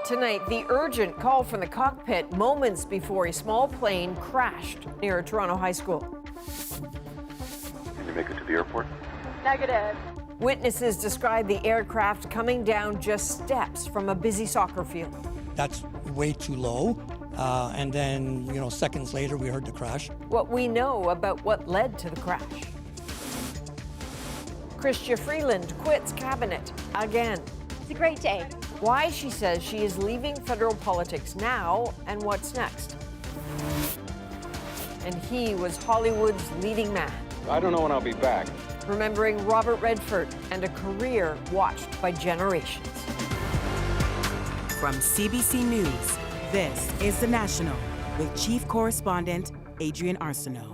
Tonight, the urgent call from the cockpit moments before a small plane crashed near a Toronto high school. Can you make it to the airport? Negative. Witnesses describe the aircraft coming down just steps from a busy soccer field. That's way too low. And then, seconds later, we heard the crash. What we know about what led to the crash. Chrystia Freeland quits cabinet again. It's a great day. Why she says she is leaving federal politics now and what's next. And he was Hollywood's leading man. I don't know when I'll be back. Remembering Robert Redford and a career watched by generations. From CBC News, this is The National with Chief Correspondent Adrienne Arsenault.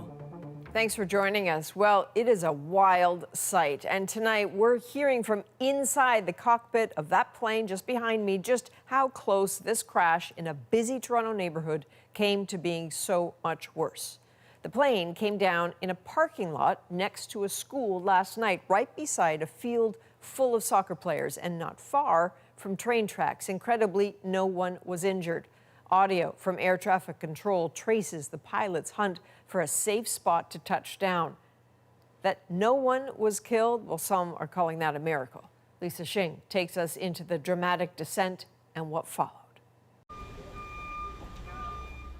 Thanks for joining us. Well, it is a wild sight. And tonight we're hearing from inside the cockpit of that plane just behind me just how close this crash in a busy Toronto neighborhood came to being so much worse. The plane came down in a parking lot next to a school last night, right beside a field full of soccer players and not far from train tracks. Incredibly, no one was injured. Audio from air traffic control traces the pilot's hunt for a safe spot to touch down. That no one was killed, well, some are calling that a miracle. Lisa Shing takes us into the dramatic descent and what followed.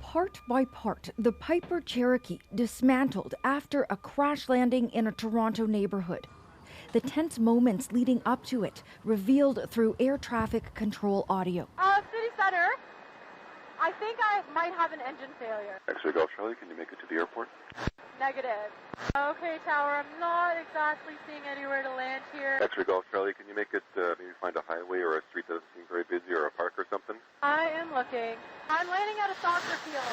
Part by part, the Piper Cherokee dismantled after a crash landing in a Toronto neighborhood. The tense moments leading up to it revealed through air traffic control audio. City Center. I think I might have an engine failure. X-ray Golf Charlie, can you make it to the airport? Negative. Okay, Tower, I'm not exactly seeing anywhere to land here. X-ray Golf Charlie, can you make it, maybe find a highway or a street that doesn't seem very busy or a park or something? I am looking. I'm landing at a soccer field.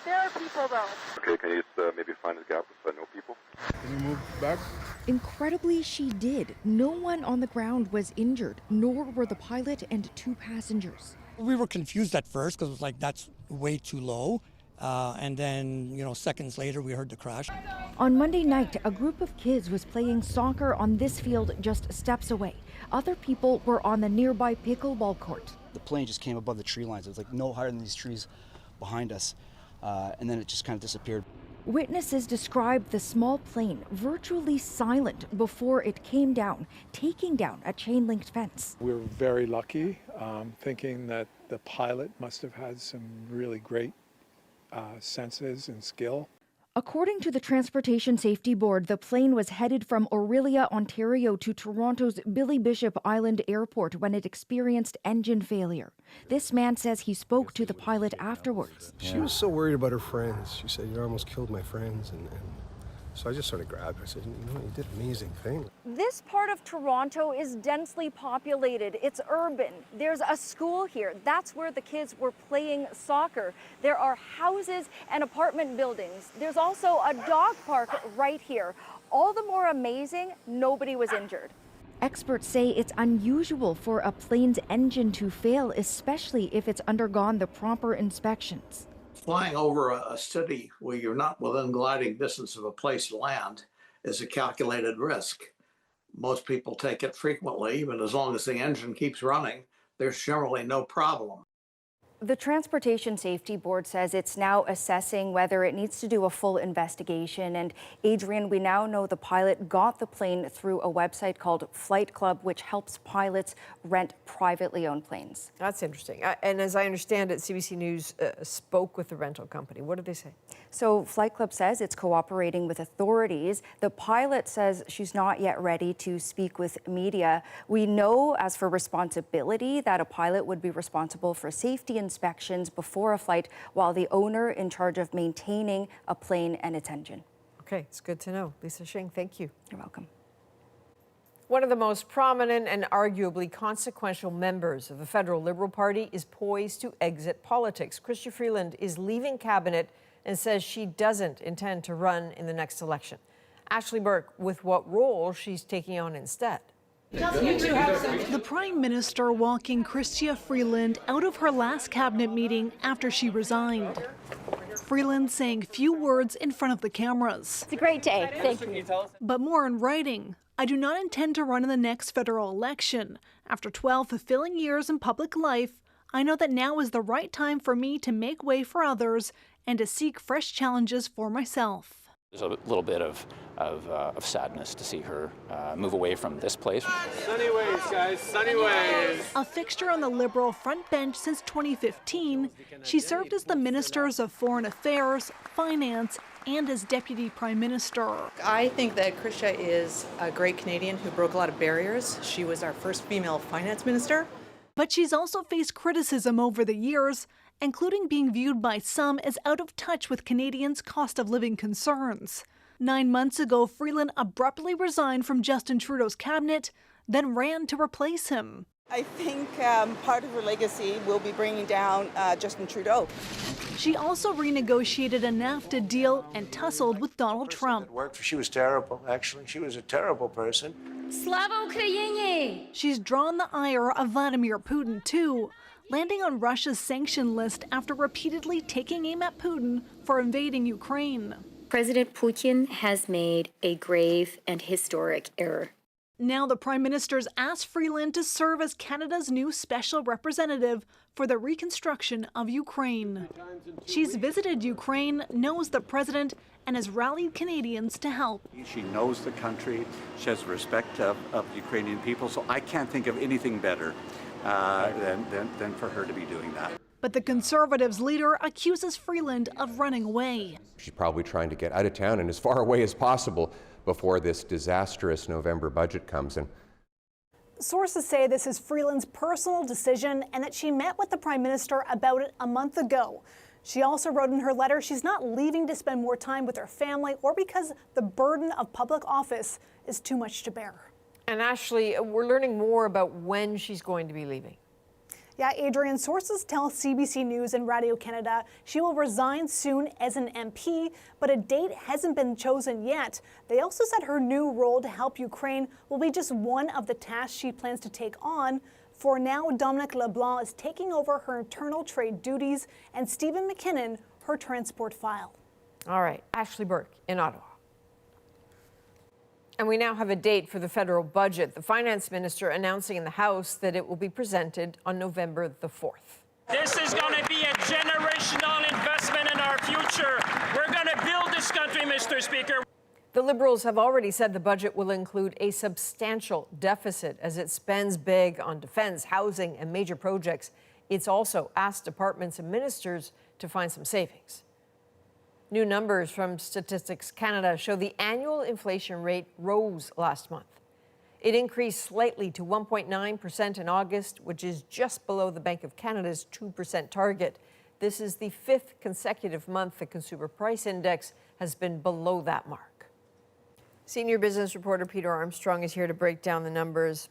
There are people though. Okay, can you just maybe find a gap with no people? Can you move back? Incredibly, she did. No one on the ground was injured, nor were the pilot and two passengers. We were confused at first because it was like, that's way too low. And then, seconds later, we heard the crash. On Monday night, a group of kids was playing soccer on this field just steps away. Other people were on the nearby pickleball court. The plane just came above the tree lines. It was like no higher than these trees behind us. And then it just kind of disappeared. Witnesses described the small plane virtually silent before it came down, taking down a chain-linked fence. We were very lucky, thinking that the pilot must have had some really great senses and skill. According to the Transportation Safety Board, the plane was headed from Orillia, Ontario to Toronto's Billy Bishop Island Airport when it experienced engine failure. This man says he spoke to the pilot afterwards. She was so worried about her friends. She said, you almost killed my friends. And so I just sort of grabbed her. I said, you did an amazing thing. This part of Toronto is densely populated. It's urban. There's a school here. That's where the kids were playing soccer. There are houses and apartment buildings. There's also a dog park right here. All the more amazing, nobody was injured. Experts say it's unusual for a plane's engine to fail, especially if it's undergone the proper inspections. Flying over a city where you're not within gliding distance of a place to land is a calculated risk. Most people take it frequently, but as long as the engine keeps running, there's generally no problem. The Transportation Safety Board says it's now assessing whether it needs to do a full investigation. And Adrienne, we now know the pilot got the plane through a website called Flight Club, which helps pilots rent privately owned planes. That's interesting. And as I understand it, CBC News spoke with the rental company. What did they say? So Flight Club says it's cooperating with authorities. The pilot says she's not yet ready to speak with media. We know, as for responsibility, that a pilot would be responsible for safety inspections before a flight, while the owner in charge of maintaining a plane and its engine. Okay, it's good to know. Lisa Shing, thank you. You're welcome. One of the most prominent and arguably consequential members of the federal Liberal Party is poised to exit politics. Chrystia Freeland is leaving cabinet and says she doesn't intend to run in the next election. Ashley Burke with what role she's taking on instead. The Prime Minister walking Chrystia Freeland out of her last cabinet meeting after she resigned. Freeland saying few words in front of the cameras. It's a great day. Thank you. But more in writing. I do not intend to run in the next federal election. After 12 fulfilling years in public life, I know that now is the right time for me to make way for others and to seek fresh challenges for myself. There's a little bit of sadness to see her move away from this place. Sunny ways, guys, sunny ways. A fixture on the Liberal front bench since 2015, she served as the Ministers of Foreign Affairs, Finance, and as Deputy Prime Minister. I think that Chrystia is a great Canadian who broke a lot of barriers. She was our first female finance minister. But she's also faced criticism over the years, including being viewed by some as out of touch with Canadians' cost of living concerns. 9 months ago, Freeland abruptly resigned from Justin Trudeau's cabinet, then ran to replace him. I think part of her legacy will be bringing down Justin Trudeau. She also renegotiated a NAFTA deal and tussled with Donald Trump. She was terrible, actually. She was a terrible person. Slava Ukraini! She's drawn the ire of Vladimir Putin, too, landing on Russia's sanction list after repeatedly taking aim at Putin for invading Ukraine. President Putin has made a grave and historic error. Now the Prime Minister's asked Freeland to serve as Canada's new special representative for the reconstruction of Ukraine. She's visited Ukraine, knows the president, and has rallied Canadians to help. She knows the country, she has respect of Ukrainian people, so I can't think of anything better than for her to be doing that. But the Conservatives' leader accuses Freeland of running away. She's probably trying to get out of town and as far away as possible before this disastrous November budget comes in. Sources say this is Freeland's personal decision and that she met with the Prime Minister about it a month ago. She also wrote in her letter she's not leaving to spend more time with her family or because the burden of public office is too much to bear. And Ashley, we're learning more about when she's going to be leaving. Yeah, Adrienne, sources tell CBC News and Radio Canada she will resign soon as an MP, but a date hasn't been chosen yet. They also said her new role to help Ukraine will be just one of the tasks she plans to take on. For now, Dominic LeBlanc is taking over her internal trade duties and Stephen McKinnon her transport file. All right, Ashley Burke in Ottawa. And we now have a date for the federal budget. The finance minister announcing in the House that it will be presented on November the 4th. This is going to be a generational investment in our future. We're going to build this country, Mr. Speaker. The Liberals have already said the budget will include a substantial deficit as it spends big on defense, housing, and major projects. It's also asked departments and ministers to find some savings. New numbers from Statistics Canada show the annual inflation rate rose last month. It increased slightly to 1.9% in August, which is just below the Bank of Canada's 2% target. This is the 5th consecutive month the Consumer Price Index has been below that mark. Senior business reporter Peter Armstrong is here to break down the numbers.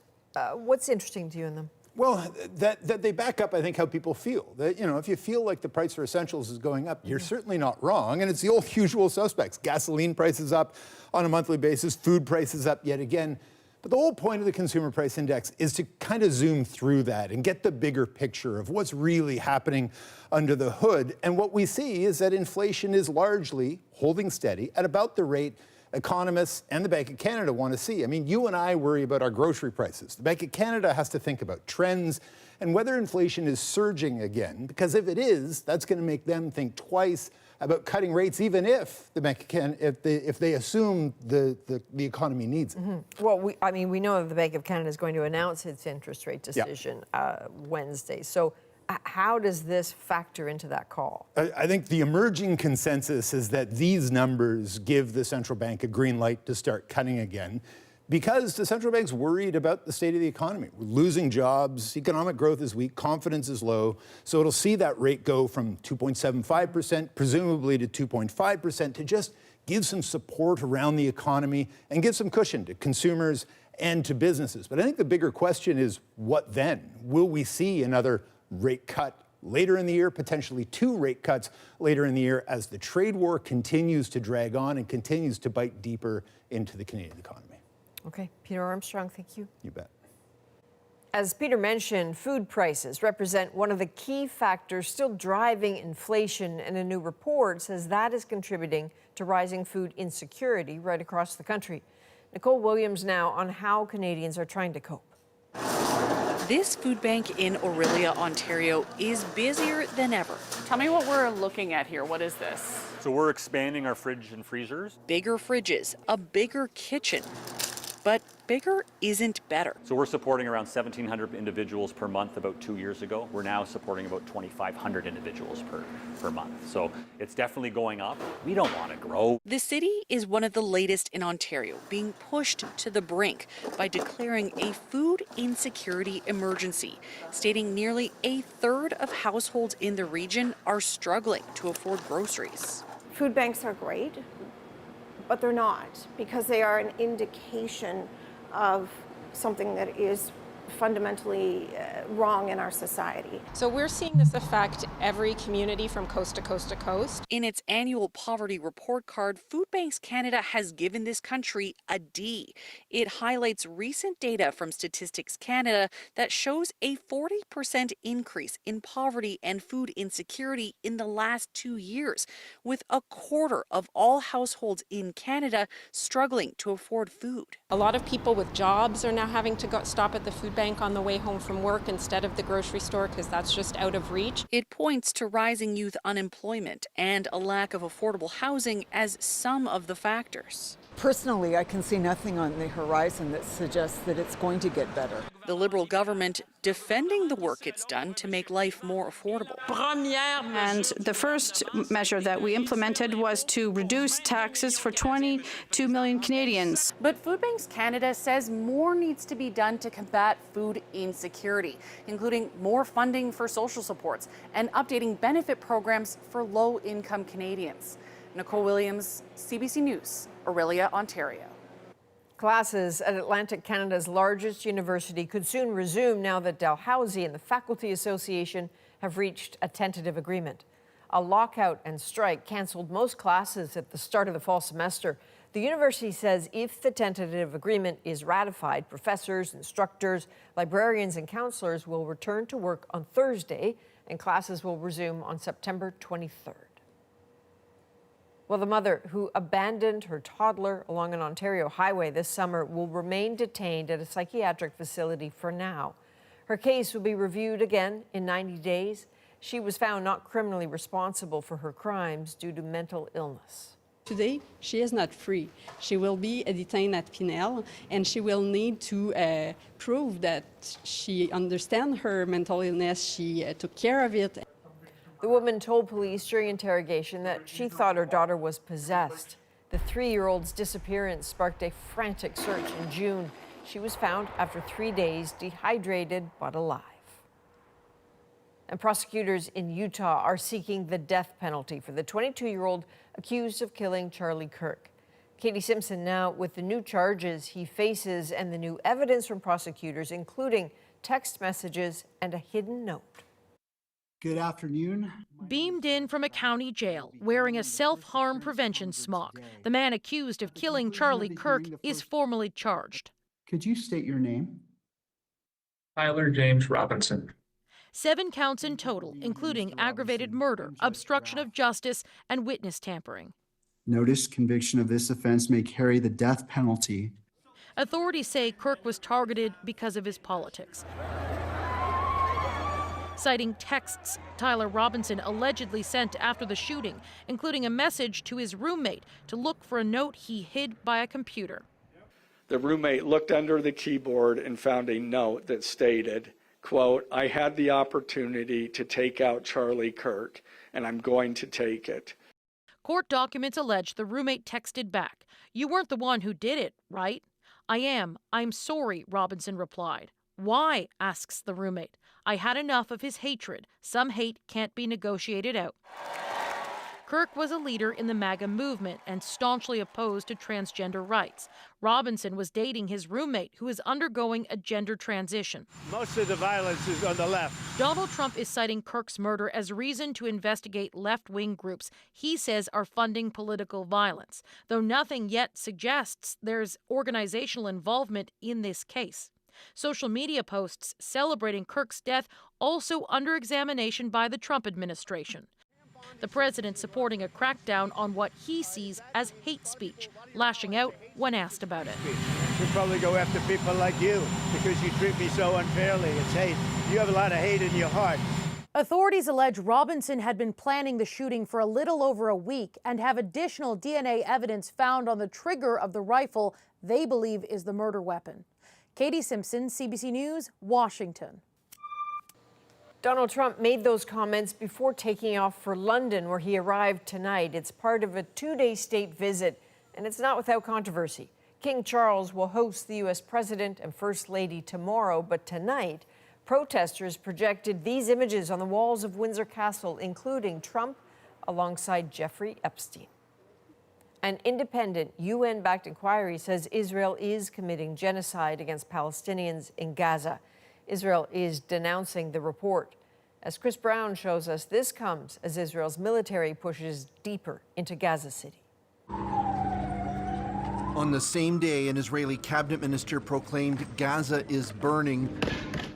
What's interesting to you in them? Well, that they back up, I think, how people feel. That, if you feel like the price for essentials is going up, you're certainly not wrong. And it's the old usual suspects. Gasoline prices up on a monthly basis, food prices up yet again. But the whole point of the Consumer Price Index is to kind of zoom through that and get the bigger picture of what's really happening under the hood. And what we see is that inflation is largely holding steady at about the rate economists and the Bank of Canada want to see. I mean, you and I worry about our grocery prices. The Bank of Canada has to think about trends and whether inflation is surging again, because if it is, that's going to make them think twice about cutting rates, even if the Bank of Canada, if they assume the economy needs it. Mm-hmm. Well, we know that the Bank of Canada is going to announce its interest rate decision Wednesday. So how does this factor into that call? I think the emerging consensus is that these numbers give the central bank a green light to start cutting again because the central bank's worried about the state of the economy. We're losing jobs, economic growth is weak, confidence is low, so it'll see that rate go from 2.75%, presumably to 2.5%, to just give some support around the economy and give some cushion to consumers and to businesses. But I think the bigger question is, what then? Will we see another rate cut later in the year, potentially 2 rate cuts later in the year as the trade war continues to drag on and continues to bite deeper into the Canadian economy? Okay, Peter Armstrong, thank you. You bet. As Peter mentioned, food prices represent one of the key factors still driving inflation, and a new report says that is contributing to rising food insecurity right across the country. Nicole Williams now on how Canadians are trying to cope. This food bank in Orillia, Ontario is busier than ever. Tell me what we're looking at here. What is this? So we're expanding our fridge and freezers. Bigger fridges, a bigger kitchen. But bigger isn't better. So we're supporting around 1,700 individuals per month about 2 years ago. We're now supporting about 2,500 individuals per month. So it's definitely going up. We don't want to grow. The city is one of the latest in Ontario, being pushed to the brink by declaring a food insecurity emergency, stating nearly a third of households in the region are struggling to afford groceries. Food banks are great, but they're not, because they are an indication of something that is fundamentally wrong in our society. So we're seeing this affect every community from coast to coast to coast. In its annual poverty report card, Food Banks Canada has given this country a D. It highlights recent data from Statistics Canada that shows a 40% increase in poverty and food insecurity in the last 2 years, with a quarter of all households in Canada struggling to afford food. A lot of people with jobs are now having to stop at the food bank on the way home from work instead of the grocery store because that's just out of reach. It points to rising youth unemployment and a lack of affordable housing as some of the factors. Personally, I can see nothing on the horizon that suggests that it's going to get better. The Liberal government defending the work it's done to make life more affordable. And the first measure that we implemented was to reduce taxes for 22 million Canadians. But Food Banks Canada says more needs to be done to combat food insecurity, including more funding for social supports and updating benefit programs for low-income Canadians. Nicole Williams, CBC News, Orillia, Ontario. Classes at Atlantic Canada's largest university could soon resume now that Dalhousie and the Faculty Association have reached a tentative agreement. A lockout and strike canceled most classes at the start of the fall semester. The university says if the tentative agreement is ratified, professors, instructors, librarians, and counselors will return to work on Thursday, and classes will resume on September 23rd. Well, the mother who abandoned her toddler along an Ontario highway this summer will remain detained at a psychiatric facility for now. Her case will be reviewed again in 90 days. She was found not criminally responsible for her crimes due to mental illness. Today, she is not free. She will be detained at Pinel, and she will need to prove that she understands her mental illness, she took care of it. The woman told police during interrogation that she thought her daughter was possessed. The 3-year-old's disappearance sparked a frantic search in June. She was found after 3 days, dehydrated but alive. And prosecutors in Utah are seeking the death penalty for the 22-year-old accused of killing Charlie Kirk. Katie Simpson now with the new charges he faces and the new evidence from prosecutors, including text messages and a hidden note. Good afternoon. Beamed in from a county jail, wearing a self-harm prevention smock, the man accused of killing Charlie Kirk is formally charged. Could you state your name? Tyler James Robinson. 7 counts in total, including aggravated murder, obstruction of justice, and witness tampering. Notice conviction of this offense may carry the death penalty. Authorities say Kirk was targeted because of his politics. Citing texts Tyler Robinson allegedly sent after the shooting, including a message to his roommate to look for a note he hid by a computer. The roommate looked under the keyboard and found a note that stated, quote, "I had the opportunity to take out Charlie Kirk, and I'm going to take it." Court documents allege the roommate texted back, "You weren't the one who did it, right?" "I am. I'm sorry," Robinson replied. "Why?" asks the roommate. "I had enough of his hatred. Some hate can't be negotiated out." Kirk was a leader in the MAGA movement and staunchly opposed to transgender rights. Robinson was dating his roommate, who is undergoing a gender transition. Most of the violence is on the left. Donald Trump is citing Kirk's murder as reason to investigate left-wing groups he says are funding political violence, though nothing yet suggests there's organizational involvement in this case. Social media posts celebrating Kirk's death also under examination by the Trump administration. The president supporting a crackdown on what he sees as hate speech, lashing out when asked about it. should probably go after people like you because you treat me so unfairly. It's hate. You have a lot of hate in your heart. Authorities allege Robinson had been planning the shooting for a little over a week and have additional DNA evidence found on the trigger of the rifle they believe is the murder weapon. Katie Simpson, CBC News, Washington. Donald Trump made those comments before taking off for London, where he arrived tonight. It's part of a two-day state visit, and it's not without controversy. King Charles will host the U.S. President and First Lady tomorrow, but tonight, protesters projected these images on the walls of Windsor Castle, including Trump alongside Jeffrey Epstein. An independent UN-backed inquiry says Israel is committing genocide against Palestinians in Gaza. Israel is denouncing the report. As Chris Brown shows us, this comes as Israel's military pushes deeper into Gaza City. On the same day, an Israeli cabinet minister proclaimed Gaza is burning.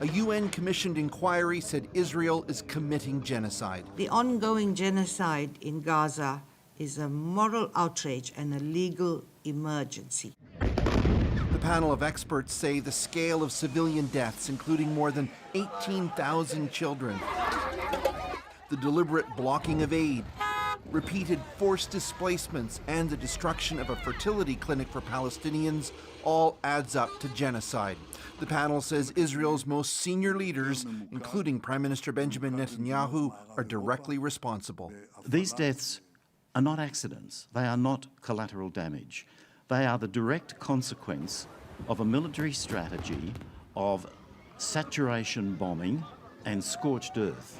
A UN-commissioned inquiry said Israel is committing genocide. The ongoing genocide in Gaza is a moral outrage and a legal emergency. The panel of experts say the scale of civilian deaths, including more than 18,000 children, the deliberate blocking of aid, repeated forced displacements, and the destruction of a fertility clinic for Palestinians all adds up to genocide. The panel says Israel's most senior leaders, including Prime Minister Benjamin Netanyahu, are directly responsible. These deaths are not accidents. They are not collateral damage. They are the direct consequence of a military strategy of saturation bombing and scorched earth.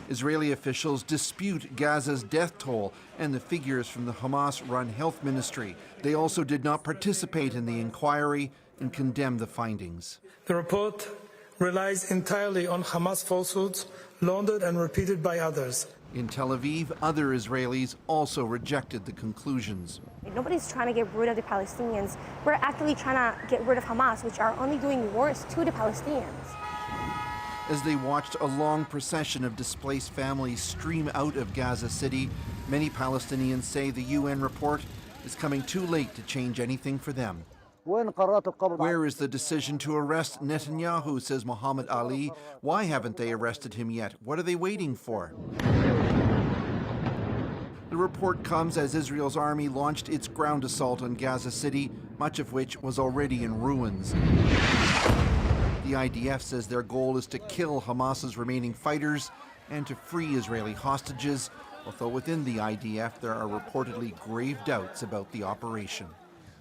Israeli officials dispute Gaza's death toll and the figures from the Hamas-run health ministry. They also did not participate in the inquiry and condemn the findings. The report relies entirely on Hamas falsehoods, laundered and repeated by others. In Tel Aviv, other Israelis also rejected the conclusions. Nobody's trying to get rid of the Palestinians. We're actively trying to get rid of Hamas, which are only doing worse to the Palestinians. As they watched a long procession of displaced families stream out of Gaza City, many Palestinians say the UN report is coming too late to change anything for them. Where is the decision to arrest Netanyahu, says Muhammad Ali. Why haven't they arrested him yet? What are they waiting for? The report comes as Israel's army launched its ground assault on Gaza City, much of which was already in ruins. The IDF says their goal is to kill Hamas's remaining fighters and to free Israeli hostages, although within the IDF there are reportedly grave doubts about the operation.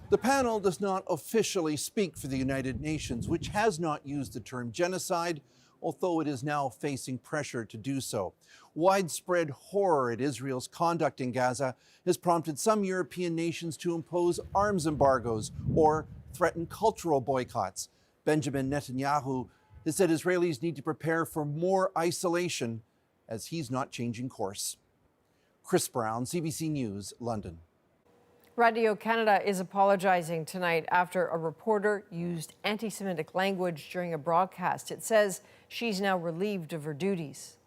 The panel does not officially speak for the United Nations, which has not used the term genocide, although it is now facing pressure to do so. Widespread horror at Israel's conduct in Gaza has prompted some European nations to impose arms embargoes or threaten cultural boycotts. Benjamin Netanyahu has said Israelis need to prepare for more isolation as he's not changing course. Chris Brown, CBC News, London. Radio-Canada is apologizing tonight after a reporter used anti-Semitic language during a broadcast. It says she's now relieved of her duties.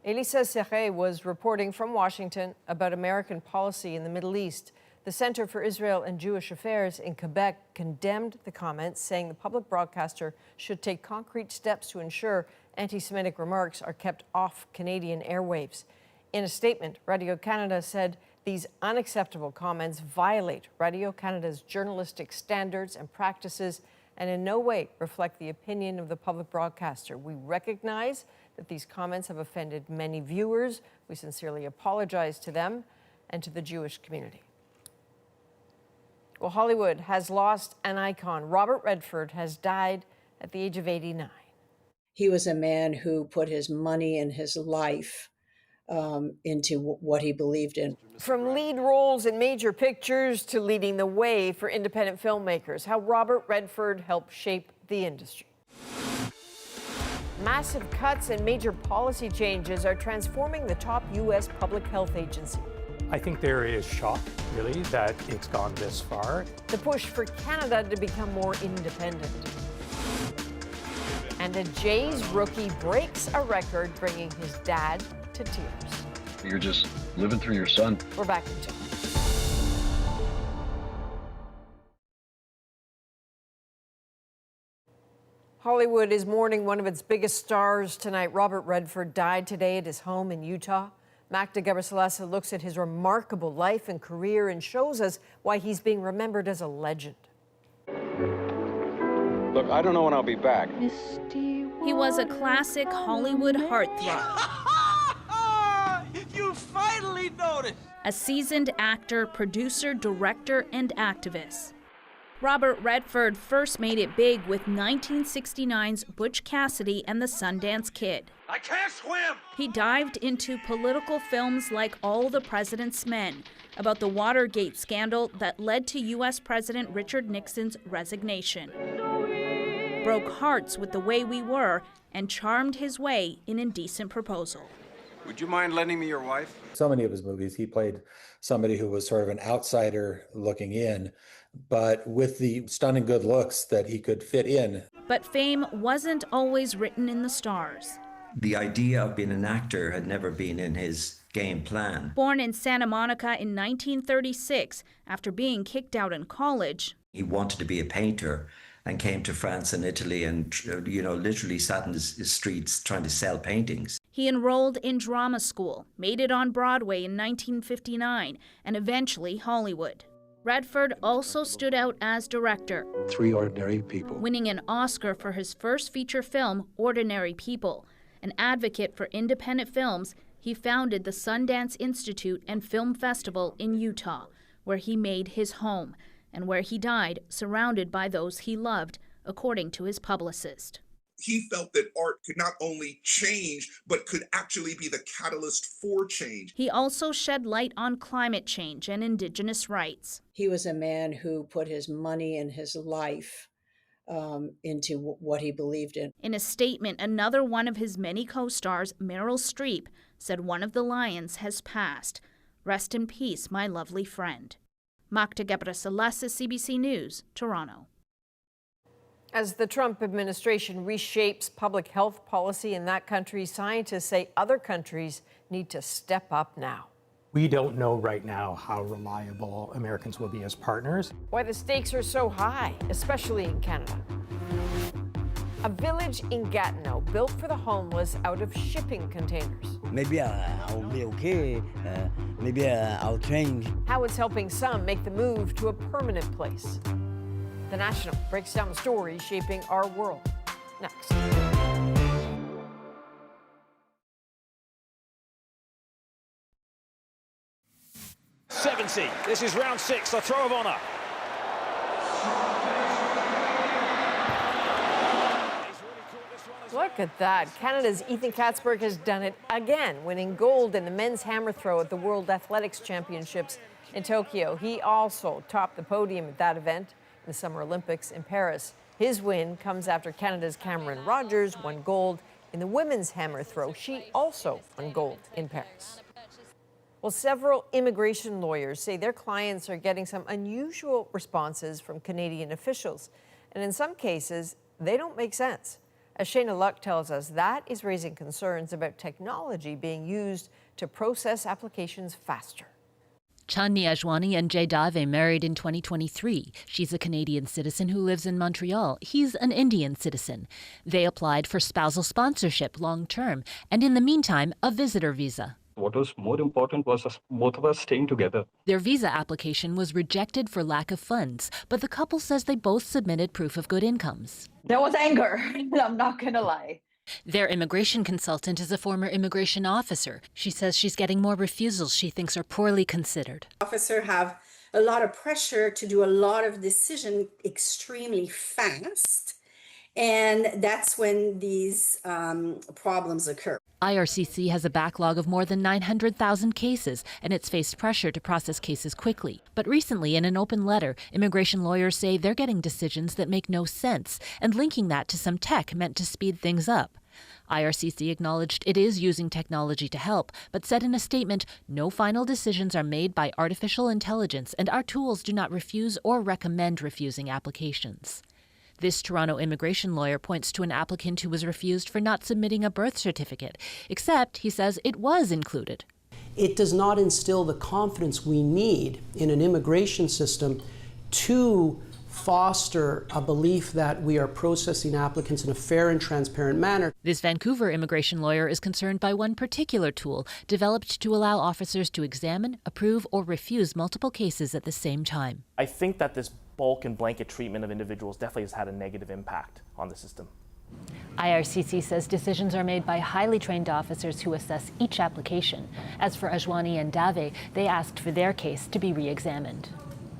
Elisa Serret was reporting from Washington about American policy in the Middle East. The Center for Israel and Jewish Affairs in Quebec condemned the comments, saying the public broadcaster should take concrete steps to ensure anti-Semitic remarks are kept off Canadian airwaves. In a statement, Radio-Canada said these unacceptable comments violate Radio-Canada's journalistic standards and practices and in no way reflect the opinion of the public broadcaster. We recognize that these comments have offended many viewers. We sincerely apologize to them and to the Jewish community. Well, Hollywood has lost an icon. Robert Redford has died at the age of 89. He was a man who put his money and his life into what he believed in. From lead roles in major pictures to leading the way for independent filmmakers, how Robert Redford helped shape the industry. Massive cuts and major policy changes are transforming the top U.S. public health agency. I think there is shock, really, that it's gone this far. The push for Canada to become more independent. And a Jays rookie breaks a record, bringing his dad to tears. You're just living through your son. We're back in 2 minutes. Hollywood is mourning one of its biggest stars tonight. Robert Redford died today at his home in Utah. Magda Gabrisalasa looks at his remarkable life and career and shows us why he's being remembered as a legend. Look, I don't know when I'll be back. He was a classic Hollywood heartthrob. You finally noticed! A seasoned actor, producer, director, and activist. Robert Redford first made it big with 1969's Butch Cassidy and the Sundance Kid. I can't swim! He dived into political films like All the President's Men, about the Watergate scandal that led to U.S. President Richard Nixon's resignation. Broke hearts with The Way We Were and charmed his way in Indecent Proposal. Would you mind lending me your wife? So many of his movies, he played somebody who was sort of an outsider looking in, but with the stunning good looks that he could fit in. But fame wasn't always written in the stars. The idea of being an actor had never been in his game plan. Born in Santa Monica in 1936, after being kicked out in college, he wanted to be a painter and came to France and Italy and, literally sat in the streets trying to sell paintings. He enrolled in drama school, made it on Broadway in 1959, and eventually Hollywood. Redford also stood out as director. 3 ordinary people. Winning an Oscar for his first feature film, Ordinary People. An advocate for independent films, he founded the Sundance Institute and Film Festival in Utah, where he made his home, and where he died surrounded by those he loved, according to his publicist. He felt that art could not only change, but could actually be the catalyst for change. He also shed light on climate change and Indigenous rights. He was a man who put his money and his life into what he believed in. In a statement, another one of his many co-stars, Meryl Streep, said one of the lions has passed. Rest in peace, my lovely friend. Magda Gabrisalasa, CBC News, Toronto. As the Trump administration reshapes public health policy in that country, scientists say other countries need to step up now. We don't know right now how reliable Americans will be as partners. Why the stakes are so high, especially in Canada. A village in Gatineau built for the homeless out of shipping containers. Maybe I'll be okay. Maybe I'll change. How it's helping some make the move to a permanent place. The National breaks down the stories shaping our world. Next. This is round 6, the throw of honour. Look at that. Canada's Ethan Katzberg has done it again, winning gold in the men's hammer throw at the World Athletics Championships in Tokyo. He also topped the podium at that event in the Summer Olympics in Paris. His win comes after Canada's Cameron Rogers won gold in the women's hammer throw. She also won gold in Paris. Well, several immigration lawyers say their clients are getting some unusual responses from Canadian officials. And in some cases, they don't make sense. As Shayna Luck tells us, that is raising concerns about technology being used to process applications faster. Chandni Ajwani and Jay Dave married in 2023. She's a Canadian citizen who lives in Montreal. He's an Indian citizen. They applied for spousal sponsorship long-term, and in the meantime, a visitor visa. What was more important was both of us staying together. Their visa application was rejected for lack of funds, but the couple says they both submitted proof of good incomes. There was anger, I'm not going to lie. Their immigration consultant is a former immigration officer. She says she's getting more refusals she thinks are poorly considered. Officers have a lot of pressure to do a lot of decision extremely fast, and that's when these problems occur. IRCC has a backlog of more than 900,000 cases, and it's faced pressure to process cases quickly. But recently, in an open letter, immigration lawyers say they're getting decisions that make no sense, and linking that to some tech meant to speed things up. IRCC acknowledged it is using technology to help, but said in a statement, no final decisions are made by artificial intelligence, and our tools do not refuse or recommend refusing applications. This Toronto immigration lawyer points to an applicant who was refused for not submitting a birth certificate, except, he says, it was included. It does not instill the confidence we need in an immigration system to foster a belief that we are processing applicants in a fair and transparent manner. This Vancouver immigration lawyer is concerned by one particular tool developed to allow officers to examine, approve, or refuse multiple cases at the same time. I think that this bulk and blanket treatment of individuals definitely has had a negative impact on the system. IRCC says decisions are made by highly trained officers who assess each application. As for Ajwani and Dave, they asked for their case to be re-examined.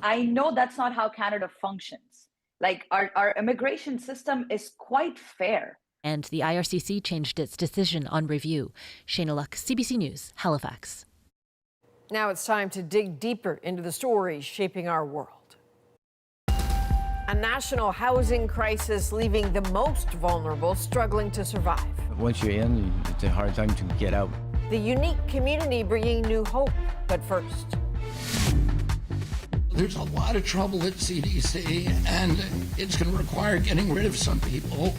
I know that's not how Canada functions. Like, our immigration system is quite fair. And the IRCC changed its decision on review. Shayna Luck, CBC News, Halifax. Now it's time to dig deeper into the stories shaping our world. A national housing crisis leaving the most vulnerable struggling to survive. Once you're in, it's a hard time to get out. The unique community bringing new hope. But first, there's a lot of trouble at CDC, and it's going to require getting rid of some people.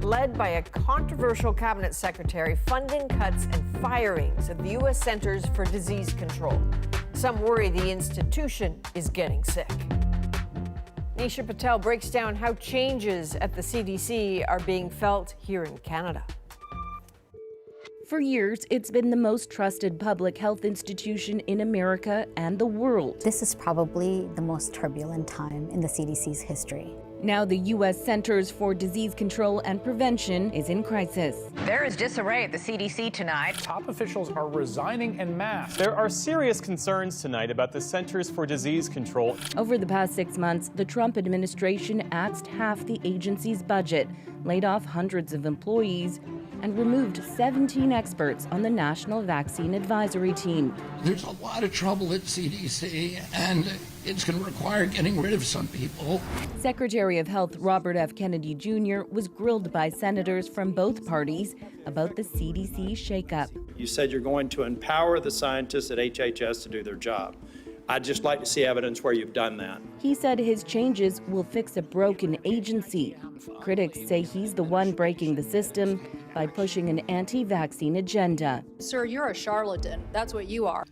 Led by a controversial cabinet secretary, funding cuts and firings at the U.S. Centers for Disease Control. Some worry the institution is getting sick. Nisha Patel breaks down how changes at the CDC are being felt here in Canada. For years, it's been the most trusted public health institution in America and the world. This is probably the most turbulent time in the CDC's history. Now the U.S. Centers for Disease Control and Prevention is in crisis. There is disarray at the CDC tonight. Top officials are resigning en masse. There are serious concerns tonight about the Centers for Disease Control. Over the past 6 months, the Trump administration axed half the agency's budget, laid off hundreds of employees, and removed 17 experts on the National Vaccine Advisory Team. There's a lot of trouble at CDC, and it's going to require getting rid of some people. Secretary of Health Robert F. Kennedy Jr. was grilled by senators from both parties about the CDC shakeup. You said you're going to empower the scientists at HHS to do their job. I'd just like to see evidence where you've done that. He said his changes will fix a broken agency. Critics say he's the one breaking the system by pushing an anti-vaccine agenda. Sir, you're a charlatan. That's what you are.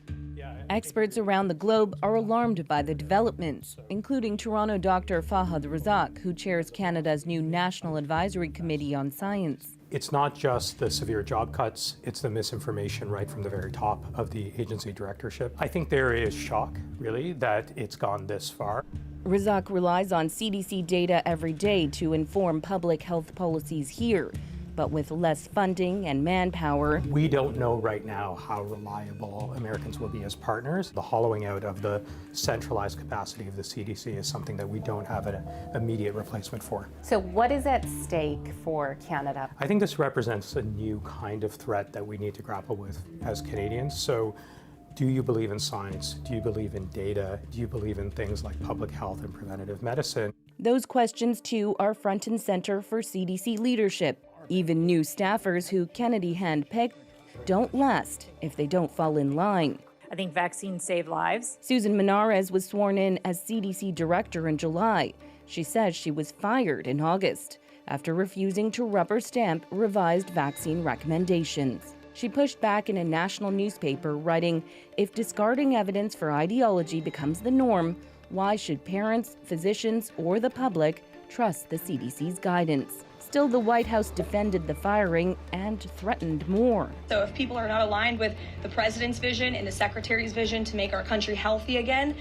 Experts around the globe are alarmed by the developments, including Toronto Dr. Fahad Razak, who chairs Canada's new National Advisory Committee on Science. It's not just the severe job cuts, it's the misinformation right from the very top of the agency directorship. I think there is shock, really, that it's gone this far. Razak relies on CDC data every day to inform public health policies here. But with less funding and manpower, we don't know right now how reliable Americans will be as partners. The hollowing out of the centralized capacity of the CDC is something that we don't have an immediate replacement for. So what is at stake for Canada? I think this represents a new kind of threat that we need to grapple with as Canadians. So do you believe in science? Do you believe in data? Do you believe in things like public health and preventative medicine? Those questions, too, are front and center for CDC leadership. Even new staffers who Kennedy handpicked don't last if they don't fall in line. I think vaccines save lives. Susan Menares was sworn in as CDC director in July. She says she was fired in August after refusing to rubber stamp revised vaccine recommendations. She pushed back in a national newspaper, writing, "If discarding evidence for ideology becomes the norm, why should parents, physicians, or the public trust the CDC's guidance?" Still, the White House defended the firing and threatened more. So if people are not aligned with the president's vision and the secretary's vision to make our country healthy again,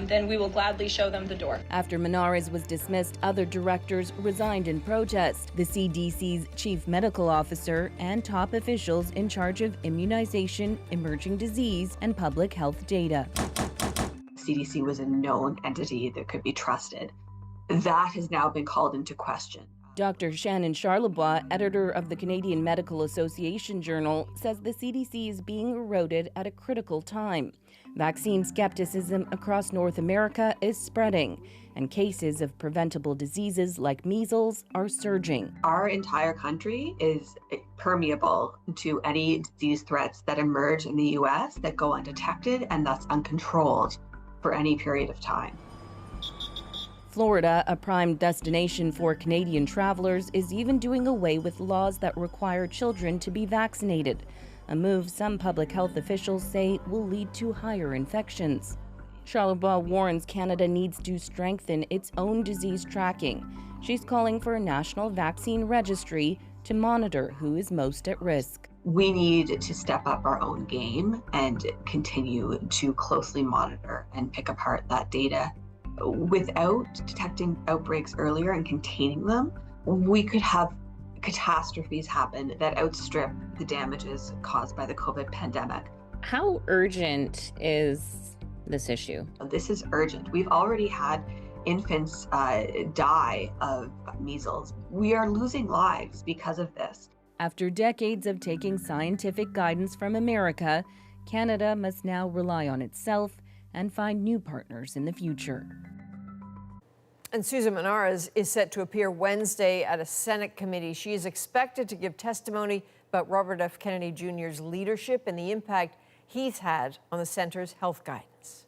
then we will gladly show them the door. After Menares was dismissed, other directors resigned in protest. The CDC's chief medical officer and top officials in charge of immunization, emerging disease, and public health data. CDC was a known entity that could be trusted. That has now been called into question. Dr. Shannon Charlebois, editor of the Canadian Medical Association Journal, says the CDC is being eroded at a critical time. Vaccine skepticism across North America is spreading, and cases of preventable diseases like measles are surging. Our entire country is permeable to any disease threats that emerge in the U.S. that go undetected and thus uncontrolled for any period of time. Florida, a prime destination for Canadian travelers, is even doing away with laws that require children to be vaccinated, a move some public health officials say will lead to higher infections. Charlebois warns Canada needs to strengthen its own disease tracking. She's calling for a national vaccine registry to monitor who is most at risk. We need to step up our own game and continue to closely monitor and pick apart that data. Without detecting outbreaks earlier and containing them, we could have catastrophes happen that outstrip the damages caused by the COVID pandemic. How urgent is this issue? This is urgent. We've already had infants die of measles. We are losing lives because of this. After decades of taking scientific guidance from America, Canada must now rely on itself and find new partners in the future. And Susan Menares is set to appear Wednesday at a Senate committee. She is expected to give testimony about Robert F. Kennedy Jr.'s leadership and the impact he's had on the center's health guidance.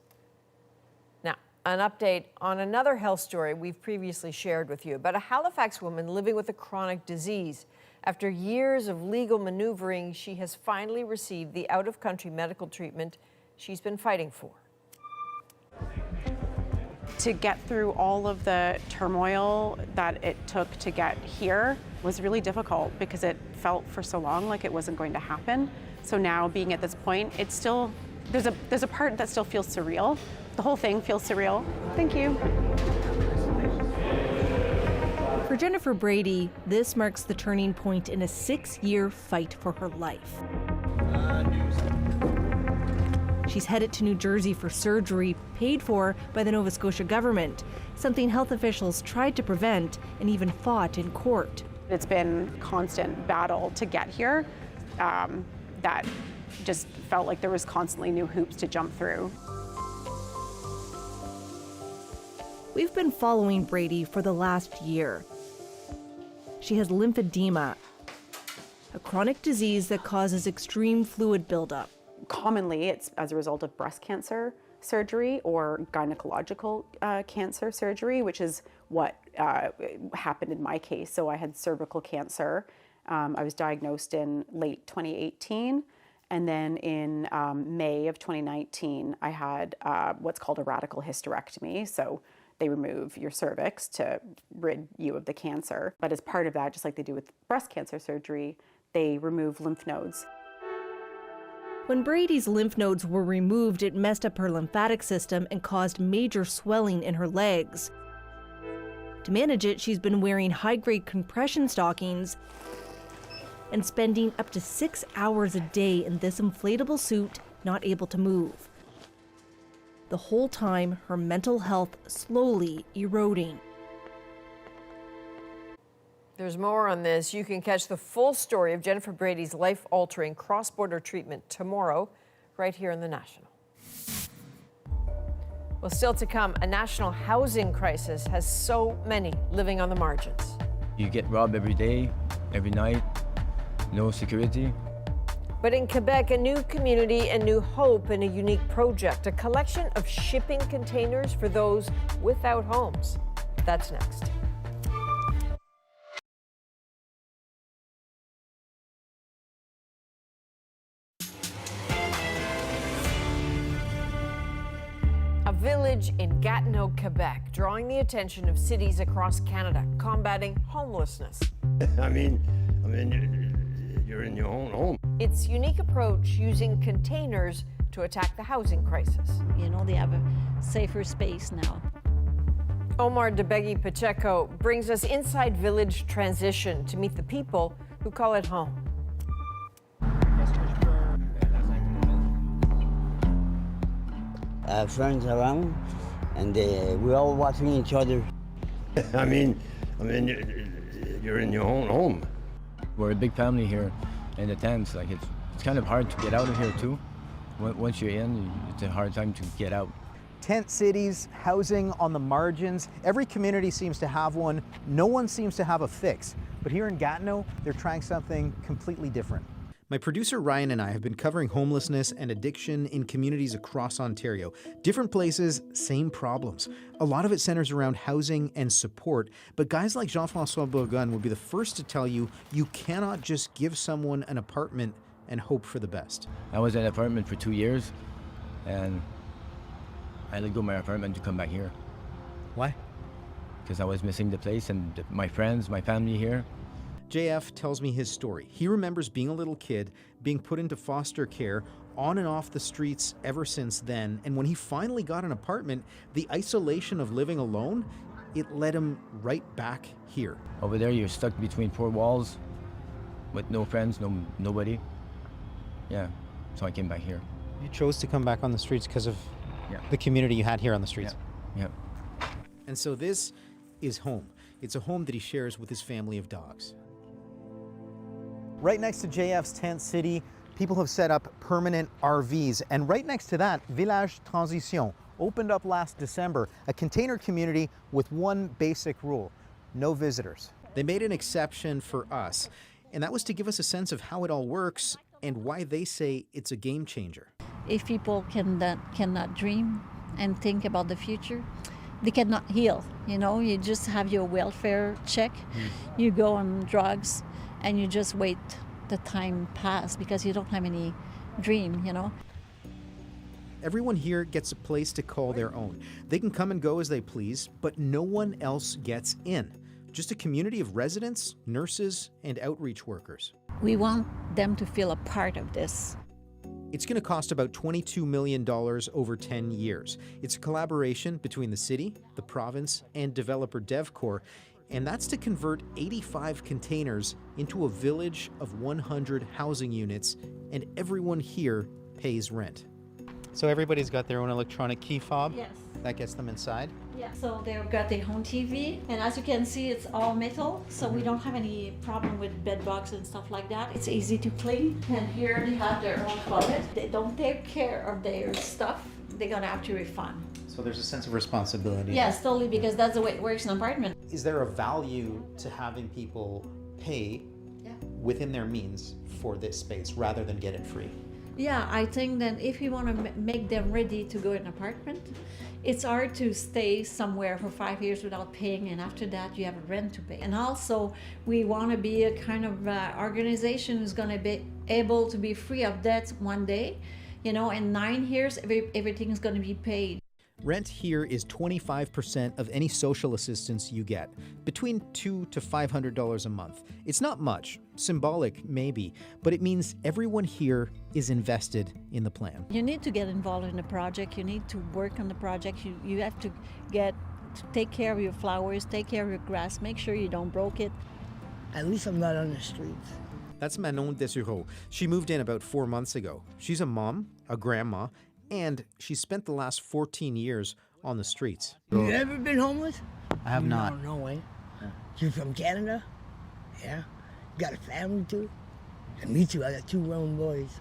Now, an update on another health story we've previously shared with you about a Halifax woman living with a chronic disease. After years of legal maneuvering, she has finally received the out-of-country medical treatment she's been fighting for. To get through all of the turmoil that it took to get here was really difficult because it felt for so long like it wasn't going to happen. So now being at this point, it's still, there's a part that still feels surreal. The whole thing feels surreal. Thank you. For Jennifer Brady, this marks the turning point in a 6-year fight for her life. She's headed to New Jersey for surgery paid for by the Nova Scotia government, something health officials tried to prevent and even fought in court. It's been a constant battle to get here that just felt like there was constantly new hoops to jump through. We've been following Brady for the last year. She has lymphedema, a chronic disease that causes extreme fluid buildup. Commonly, it's as a result of breast cancer surgery or gynecological cancer surgery, which is what happened in my case. So I had cervical cancer. I was diagnosed in late 2018. And then in May of 2019, I had what's called a radical hysterectomy. So they remove your cervix to rid you of the cancer. But as part of that, just like they do with breast cancer surgery, they remove lymph nodes. When Brady's lymph nodes were removed, it messed up her lymphatic system and caused major swelling in her legs. To manage it, she's been wearing high-grade compression stockings and spending up to 6 hours a day in this inflatable suit, not able to move. The whole time, her mental health slowly eroding. There's more on this. You can catch the full story of Jennifer Brady's life-altering cross-border treatment tomorrow, right here in The National. Well, still to come, a national housing crisis has so many living on the margins. You get robbed every day, every night, no security. But in Quebec, a new community and new hope in a unique project, a collection of shipping containers for those without homes. That's next. A village in Gatineau, Quebec, drawing the attention of cities across Canada, combating homelessness. I mean, you're in your own home. Its unique approach using containers to attack the housing crisis. You know, they have a safer space now. Omar Debeghi Pacheco brings us inside village transition to meet the people who call it home. I have friends around, and we're all watching each other. I mean, you're in your own home. We're a big family here in the tents. Like it's kind of hard to get out of here too. Once you're in, it's a hard time to get out. Tent cities, housing on the margins. Every community seems to have one. No one seems to have a fix. But here in Gatineau, they're trying something completely different. My producer Ryan and I have been covering homelessness and addiction in communities across Ontario. Different places, same problems. A lot of it centers around housing and support, but guys like Jean-François Bourgogne will be the first to tell you you cannot just give someone an apartment and hope for the best. I was in an apartment for 2 years, and I had to go to my apartment to come back here. Why? Because I was missing the place and my friends, my family here. JF tells me his story. He remembers being a little kid, being put into foster care, on and off the streets ever since then. And when he finally got an apartment, the isolation of living alone, it led him right back here. Over there, you're stuck between four walls with no friends, nobody. Yeah, so I came back here. You chose to come back on the streets because of the community you had here on the streets. Yeah. And so this is home. It's a home that he shares with his family of dogs. Right next to JF's tent city, people have set up permanent RVs. And right next to that, Village Transition opened up last December, a container community with one basic rule: no visitors. They made an exception for us, and that was to give us a sense of how it all works and why they say it's a game changer. If people cannot dream and think about the future, they cannot heal. You know, you just have your welfare check, you go on drugs, and you just wait the time pass because you don't have any dream, you know. Everyone here gets a place to call their own. They can come and go as they please, but no one else gets in. Just a community of residents, nurses, and outreach workers. We want them to feel a part of this. It's going to cost about $22 million over 10 years. It's a collaboration between the city, the province, and developer DevCorp, and that's to convert 85 containers into a village of 100 housing units, and everyone here pays rent. So everybody's got their own electronic key fob? Yes. That gets them inside? Yeah, so they've got their own TV, and as you can see, it's all metal, so we don't have any problem with bed bugs and stuff like that. It's easy to clean, and here they have their own closet. They don't take care of their stuff, they're gonna have to refund. So there's a sense of responsibility. Yes, totally, because that's the way it works in an apartment. Is there a value to having people pay within their means for this space rather than get it free? Yeah, I think that if you want to make them ready to go in an apartment, it's hard to stay somewhere for 5 years without paying, and after that you have a rent to pay. And also, we want to be a kind of organization who's going to be able to be free of debt one day. You know, in 9 years, everything is going to be paid. Rent here is 25% of any social assistance you get, between $200 to $500 a month. It's not much, symbolic maybe, but it means everyone here is invested in the plan. You need to get involved in the project. You need to work on the project. You have to take care of your flowers, take care of your grass, make sure you don't break it. At least I'm not on the streets. That's Manon Desureau. She moved in about 4 months ago. She's a mom, a grandma, and she spent the last 14 years on the streets. You ever been homeless? I have not. No way. You from Canada? Yeah. You got a family too? And me too. I got 2 grown boys.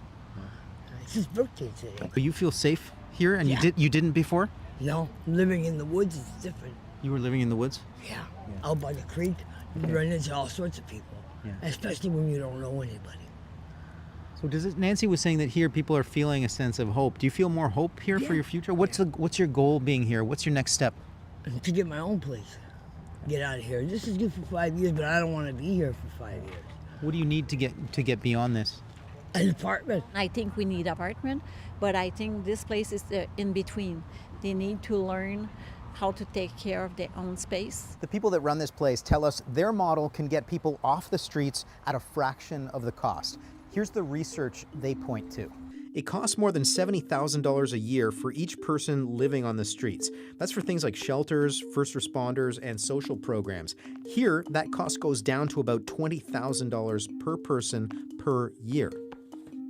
It's his birthday today. But you feel safe here, and you didn't before? No, living in the woods is different. You were living in the woods? Yeah. Out by the creek, you run into all sorts of people, especially when you don't know anybody. So Nancy was saying that here people are feeling a sense of hope. Do you feel more hope here for your future? What's your goal being here? What's your next step? To get my own place. Get out of here. This is good for 5 years, but I don't want to be here for 5 years. What do you need to get beyond this? An apartment. I think we need apartment, but I think this place is in between. They need to learn how to take care of their own space. The people that run this place tell us their model can get people off the streets at a fraction of the cost. Here's the research they point to. It costs more than $70,000 a year for each person living on the streets. That's for things like shelters, first responders, and social programs. Here, that cost goes down to about $20,000 per person per year.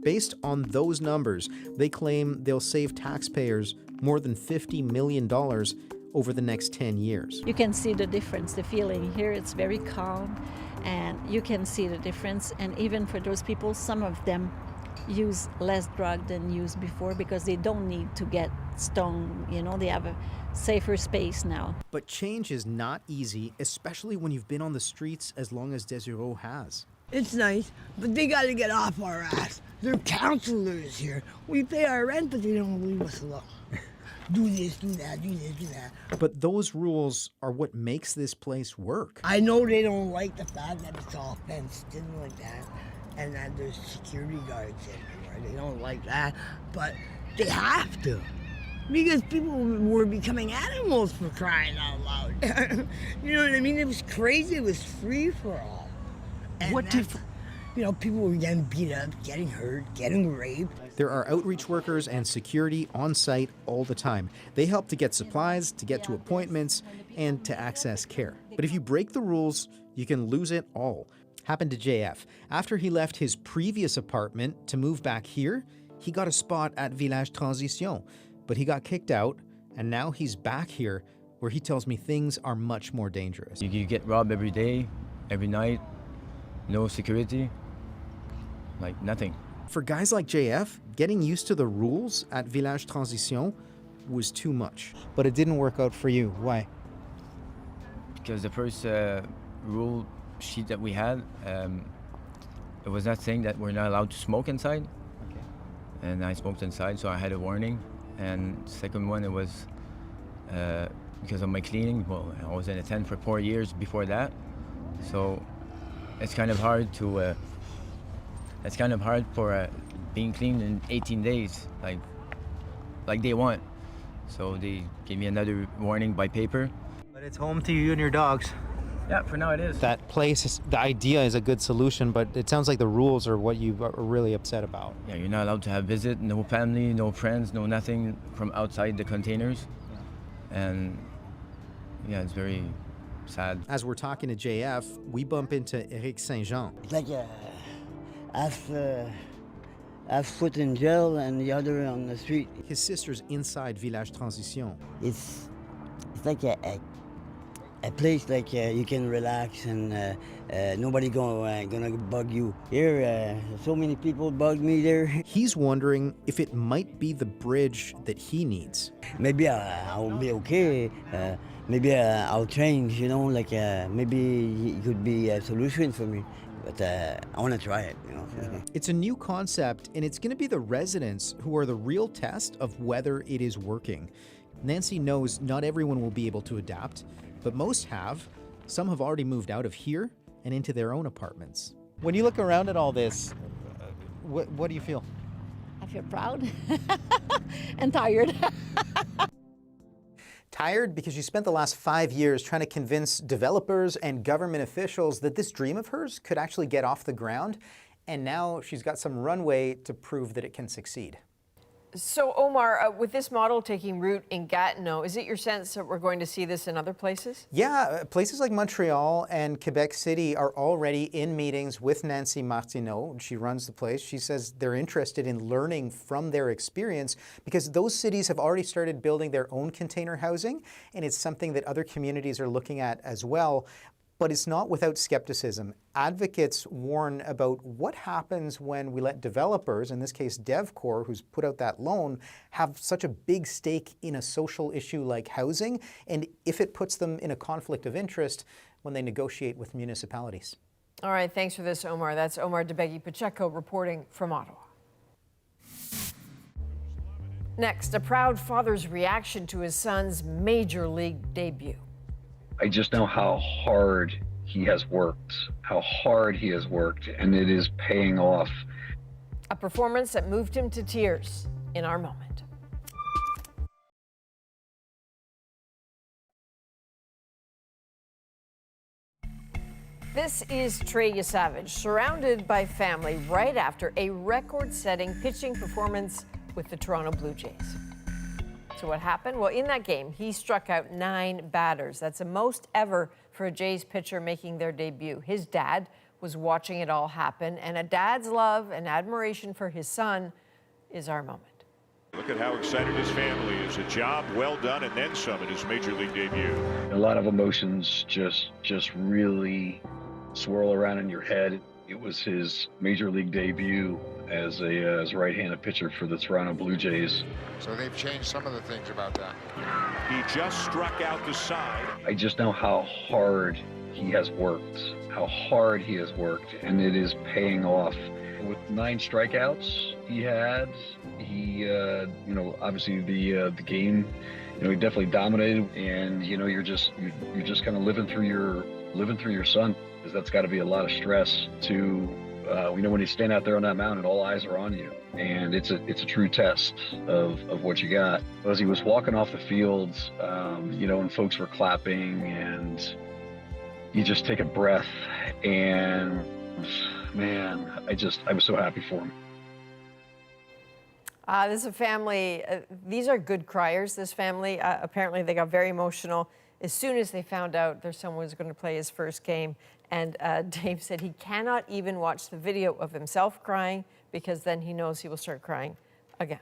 Based on those numbers, they claim they'll save taxpayers more than $50 million over the next 10 years. You can see the difference, the feeling here, it's very calm, and you can see the difference. And even for those people, some of them use less drug than used before because they don't need to get stoned. You know, they have a safer space now. But change is not easy, especially when you've been on the streets as long as Desureau has. It's nice, but they got to get off our ass. They're counselors here. We pay our rent, but they don't leave us alone. Do this, do that, do this, do that. But those rules are what makes this place work. I know they don't like the fact that it's all fenced in like that, and that there's security guards everywhere. They don't like that, but they have to. because people were becoming animals for crying out loud. You know what I mean? It was crazy. It was free for all. And you know, people were getting beat up, getting hurt, getting raped. There are outreach workers and security on site all the time. They help to get supplies, to get to appointments, and to access care. But if you break the rules, you can lose it all. Happened to JF. After he left his previous apartment to move back here, he got a spot at Village Transition, but he got kicked out, and now he's back here where he tells me things are much more dangerous. You get robbed every day, every night, no security, like nothing. For guys like JF, getting used to the rules at Village Transition was too much. But it didn't work out for you. Why? Because the first rule sheet that we had, it was not saying that we're not allowed to smoke inside. Okay. And I smoked inside, so I had a warning. And second one, it was because of my cleaning. Well, I was in a tent for 4 years before that, so it's kind of hard to. It's kind of hard for being clean in 18 days, like they want. So they gave me another warning by paper. But it's home to you and your dogs. Yeah, for now it is. That place, the idea is a good solution, but it sounds like the rules are what you are really upset about. Yeah, you're not allowed to have visit, no family, no friends, no nothing from outside the containers. Yeah. And yeah, it's very sad. As we're talking to JF, we bump into Eric Saint-Jean. It's like half foot in jail and the other on the street. His sister's inside Village Transition. It's like a place like you can relax and nobody gonna bug you. Here, so many people bug me there. He's wondering if it might be the bridge that he needs. Maybe I'll be okay. Maybe I'll change, you know, like maybe it could be a solution for me. But I want to try it, you know. It's a new concept, and it's going to be the residents who are the real test of whether it is working. Nancy knows not everyone will be able to adapt, but most have. Some have already moved out of here and into their own apartments. When you look around at all this, what do you feel? I feel proud and tired. Tired because you spent the last 5 years trying to convince developers and government officials that this dream of hers could actually get off the ground, and now she's got some runway to prove that it can succeed. So, Omar, with this model taking root in Gatineau, is it your sense that we're going to see this in other places? Yeah, places like Montreal and Quebec City are already in meetings with Nancy Martineau. She runs the place. She says they're interested in learning from their experience because those cities have already started building their own container housing, and it's something that other communities are looking at as well. But it's not without skepticism. Advocates warn about what happens when we let developers, in this case DevCorp, who's put out that loan, have such a big stake in a social issue like housing, and if it puts them in a conflict of interest when they negotiate with municipalities. All right, thanks for this, Omar. That's Omar Debegui-Pacheco reporting from Ottawa. Next, a proud father's reaction to his son's Major League debut. I just know how hard he has worked, and it is paying off. A performance that moved him to tears in our moment. This is Trey Yesavage, surrounded by family right after a record-setting pitching performance with the Toronto Blue Jays. So what happened? Well, in that game, he struck out 9 batters. That's the most ever for a Jays pitcher making their debut. His dad was watching it all happen, and a dad's love and admiration for his son is our moment. Look at how excited his family is. A job well done and then some in his Major League debut. A lot of emotions just really swirl around in your head. It was his Major League debut as a right-handed pitcher for the Toronto Blue Jays. So they've changed some of the things about that. He just struck out the side. I just know how hard he has worked, and it is paying off. With 9 strikeouts he obviously the game, he definitely dominated, and you're just kind of living through your son, because that's got to be a lot of stress to We know when you stand out there on that mountain, all eyes are on you, and it's a true test of what you got. As he was walking off the fields, and folks were clapping, and you just take a breath, and man, I was so happy for him. This is a family, these are good criers, this family. Apparently they got very emotional as soon as they found out their son was going to play his first game. And Dave said he cannot even watch the video of himself crying because then he knows he will start crying again.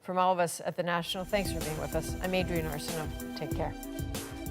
From all of us at The National, thanks for being with us. I'm Adrienne Arsenault. Take care.